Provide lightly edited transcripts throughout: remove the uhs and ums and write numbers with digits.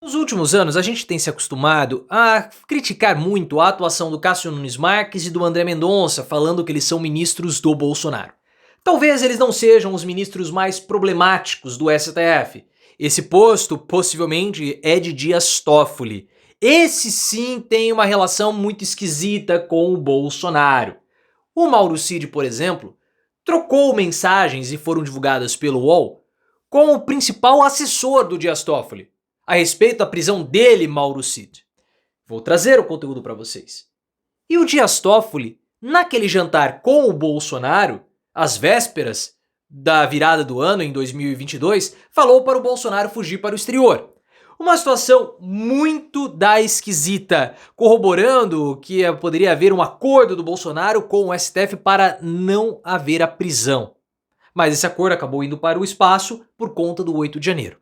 Nos últimos anos, a gente tem se acostumado a criticar muito a atuação do Cássio Nunes Marques e do André Mendonça, falando que eles são ministros do Bolsonaro. Talvez eles não sejam os ministros mais problemáticos do STF. Esse posto, possivelmente, é de Dias Toffoli. Esse sim tem uma relação muito esquisita com o Bolsonaro. O Mauro Cid, por exemplo, trocou mensagens e foram divulgadas pelo UOL com o principal assessor do Dias Toffoli a respeito da prisão dele, Mauro Cid. Vou trazer o conteúdo para vocês. E o Dias Toffoli, naquele jantar com o Bolsonaro, às vésperas da virada do ano em 2022, falou para o Bolsonaro fugir para o exterior. Uma situação muito esquisita, corroborando que poderia haver um acordo do Bolsonaro com o STF para não haver a prisão. Mas esse acordo acabou indo para o espaço por conta do 8 de janeiro.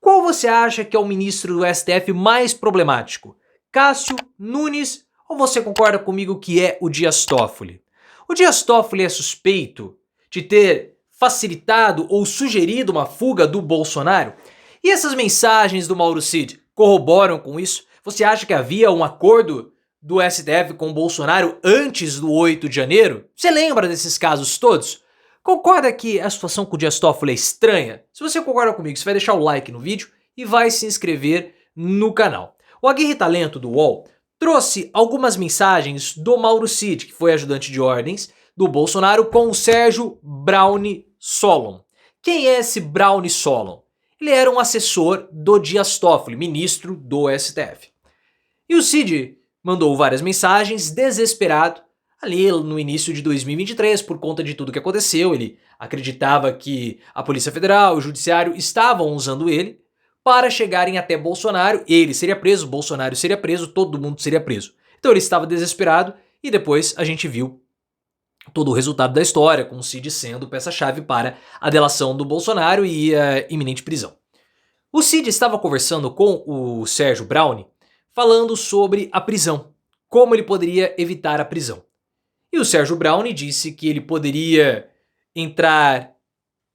Qual você acha que é o ministro do STF mais problemático? Cássio, Nunes ou você concorda comigo que é o Dias Toffoli? O Dias Toffoli é suspeito de ter facilitado ou sugerido uma fuga do Bolsonaro? E essas mensagens do Mauro Cid corroboram com isso? Você acha que havia um acordo do STF com o Bolsonaro antes do 8 de janeiro? Você lembra desses casos todos? Concorda que a situação com o Dias Toffoli é estranha? Se você concorda comigo, você vai deixar o like no vídeo e vai se inscrever no canal. O Aguirre Talento do UOL trouxe algumas mensagens do Mauro Cid, que foi ajudante de ordens do Bolsonaro, com o Sérgio Browne Solon. Quem é esse Browne Solon? Ele era um assessor do Dias Toffoli, ministro do STF. E o Cid mandou várias mensagens, desesperado, ali no início de 2023, por conta de tudo que aconteceu. Ele acreditava que a Polícia Federal, o Judiciário estavam usando ele para chegarem até Bolsonaro. Ele seria preso, Bolsonaro seria preso, todo mundo seria preso. Então ele estava desesperado e depois a gente viu todo o resultado da história, com o Cid sendo peça-chave para a delação do Bolsonaro e a iminente prisão. O Cid estava conversando com o Sérgio Browne, falando sobre a prisão, como ele poderia evitar a prisão. E o Sérgio Browne disse que ele poderia entrar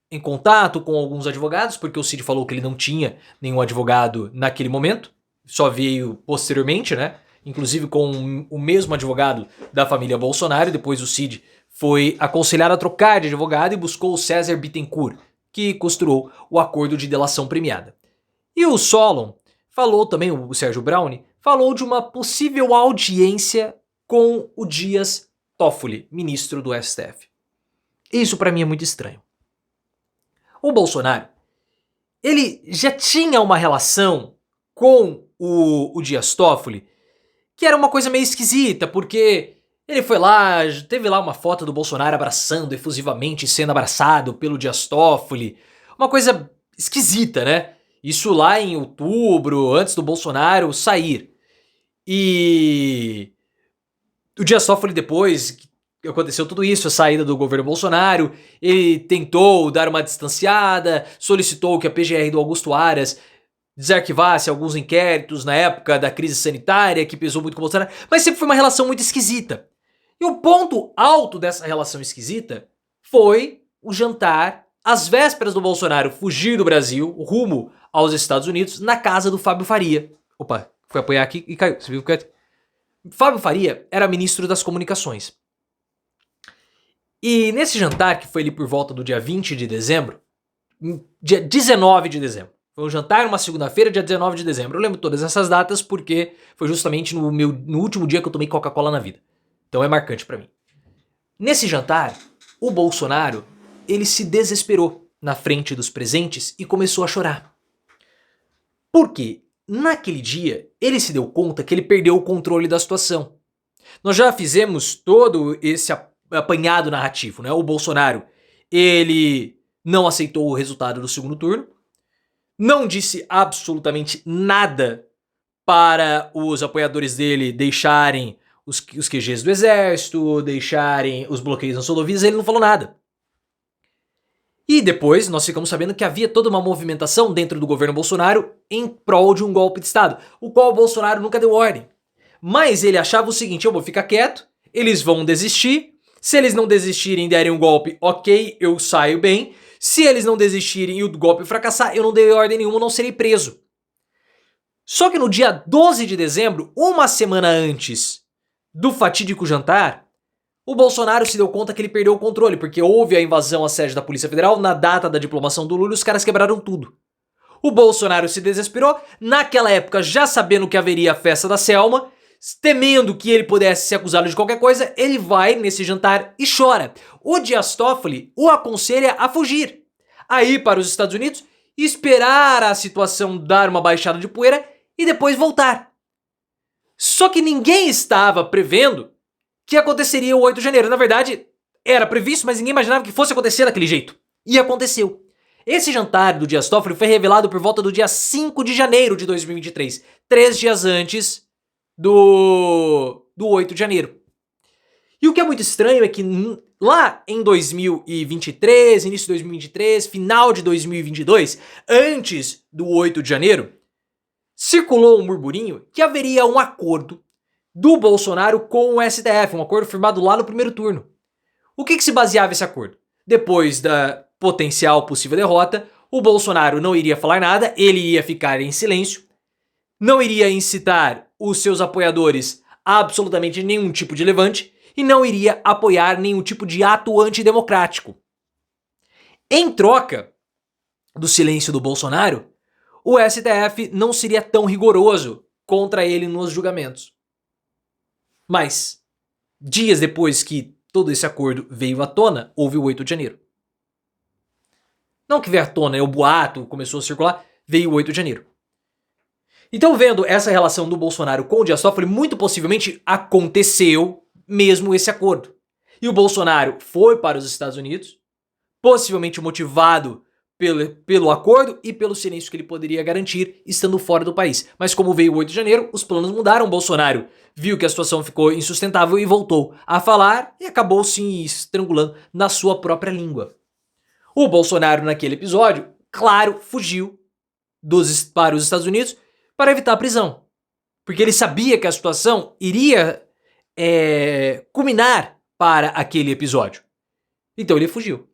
em contato com alguns advogados, porque o Cid falou que ele não tinha nenhum advogado naquele momento, só veio posteriormente, né? Inclusive com o mesmo advogado da família Bolsonaro. Depois o Cid foi aconselhado a trocar de advogado e buscou o César Bittencourt, que costurou o acordo de delação premiada. E o Solon falou também, o Sérgio Browne, falou de uma possível audiência com o Dias Toffoli, ministro do STF. Isso para mim é muito estranho. O Bolsonaro, ele já tinha uma relação com o Dias Toffoli que era uma coisa meio esquisita, porque ele foi lá, teve lá uma foto do Bolsonaro abraçando efusivamente, sendo abraçado pelo Dias Toffoli. Uma coisa esquisita, né? Isso lá em outubro, antes do Bolsonaro sair. E o Dias Toffoli, depois que aconteceu tudo isso, a saída do governo Bolsonaro, ele tentou dar uma distanciada, solicitou que a PGR do Augusto Aras desarquivasse alguns inquéritos na época da crise sanitária, que pesou muito com o Bolsonaro, mas sempre foi uma relação muito esquisita. E o ponto alto dessa relação esquisita foi o jantar às vésperas do Bolsonaro fugir do Brasil, rumo aos Estados Unidos, na casa do Fábio Faria. Opa, foi apoiar aqui e caiu. Você viu que Fábio Faria era ministro das comunicações. E nesse jantar, que foi ali por volta do dia 20 de dezembro, dia 19 de dezembro, foi um jantar numa segunda-feira, dia 19 de dezembro. Eu lembro todas essas datas porque foi justamente no último dia que eu tomei Coca-Cola na vida. Então é marcante pra mim. Nesse jantar, o Bolsonaro, ele se desesperou na frente dos presentes e começou a chorar. Por quê? Naquele dia, ele se deu conta que ele perdeu o controle da situação. Nós já fizemos todo esse apanhado narrativo, né? O Bolsonaro, ele não aceitou o resultado do segundo turno, não disse absolutamente nada para os apoiadores dele deixarem os QGs do exército, deixarem os bloqueios nas rodovias, ele não falou nada. E depois nós ficamos sabendo que havia toda uma movimentação dentro do governo Bolsonaro em prol de um golpe de Estado, o qual o Bolsonaro nunca deu ordem. Mas ele achava o seguinte: eu vou ficar quieto, eles vão desistir, se eles não desistirem e derem um golpe, ok, eu saio bem. Se eles não desistirem e o golpe fracassar, eu não dei ordem nenhuma, não serei preso. Só que no dia 12 de dezembro, uma semana antes do fatídico jantar, o Bolsonaro se deu conta que ele perdeu o controle, porque houve a invasão à sede da Polícia Federal na data da diplomação do Lula e os caras quebraram tudo. O Bolsonaro se desesperou, naquela época já sabendo que haveria a festa da Selma, temendo que ele pudesse ser acusado de qualquer coisa, ele vai nesse jantar e chora. O Dias Toffoli o aconselha a fugir, a ir para os Estados Unidos, esperar a situação dar uma baixada de poeira e depois voltar. Só que ninguém estava prevendo que aconteceria o 8 de janeiro. Na verdade, era previsto, mas ninguém imaginava que fosse acontecer daquele jeito. E aconteceu. Esse jantar do Dias Toffoli foi revelado por volta do dia 5 de janeiro de 2023, 3 dias antes do 8 de janeiro. E o que é muito estranho é que lá em 2023, início de 2023, final de 2022, antes do 8 de janeiro, circulou um murmurinho que haveria um acordo do Bolsonaro com o STF, um acordo firmado lá no primeiro turno. O que se baseava esse acordo? Depois da potencial possível derrota, o Bolsonaro não iria falar nada, ele ia ficar em silêncio, não iria incitar os seus apoiadores a absolutamente nenhum tipo de levante e não iria apoiar nenhum tipo de ato antidemocrático. Em troca do silêncio do Bolsonaro, o STF não seria tão rigoroso contra ele nos julgamentos. Mas, dias depois que todo esse acordo veio à tona, houve o 8 de janeiro. Não que veio à tona, o boato começou a circular, veio o 8 de janeiro. Então, vendo essa relação do Bolsonaro com o Dias Toffoli, muito possivelmente aconteceu mesmo esse acordo. E o Bolsonaro foi para os Estados Unidos, possivelmente motivado pelo acordo e pelo silêncio que ele poderia garantir estando fora do país. Mas como veio o 8 de janeiro, os planos mudaram. O Bolsonaro viu que a situação ficou insustentável e voltou a falar e acabou se estrangulando na sua própria língua. O Bolsonaro, naquele episódio, claro, fugiu para os Estados Unidos para evitar a prisão. Porque ele sabia que a situação iria culminar para aquele episódio. Então ele fugiu.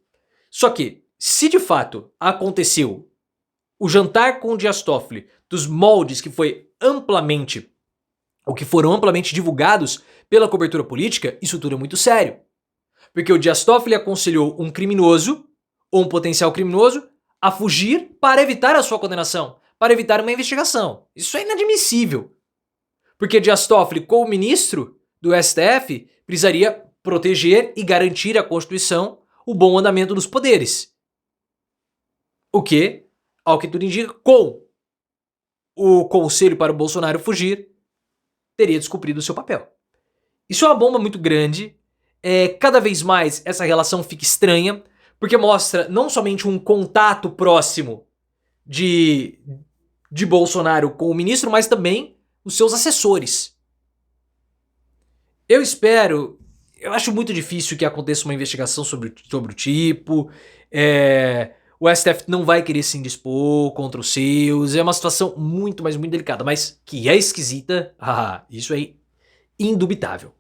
Só que, se de fato aconteceu o jantar com o Dias Toffoli dos moldes que foram amplamente divulgados pela cobertura política, isso tudo é muito sério. Porque o Dias Toffoli aconselhou um criminoso, ou um potencial criminoso, a fugir para evitar a sua condenação, para evitar uma investigação. Isso é inadmissível. Porque Dias Toffoli, como ministro do STF, precisaria proteger e garantir à Constituição o bom andamento dos poderes. O que, ao que tudo indica, com o conselho para o Bolsonaro fugir, teria descumprido o seu papel. Isso é uma bomba muito grande. Cada vez mais essa relação fica estranha, porque mostra não somente um contato próximo de Bolsonaro com o ministro, mas também os seus assessores. Eu acho muito difícil que aconteça uma investigação sobre o tipo. O STF não vai querer se indispor contra os seus. É uma situação muito, mas muito delicada, mas que é esquisita. Isso é indubitável.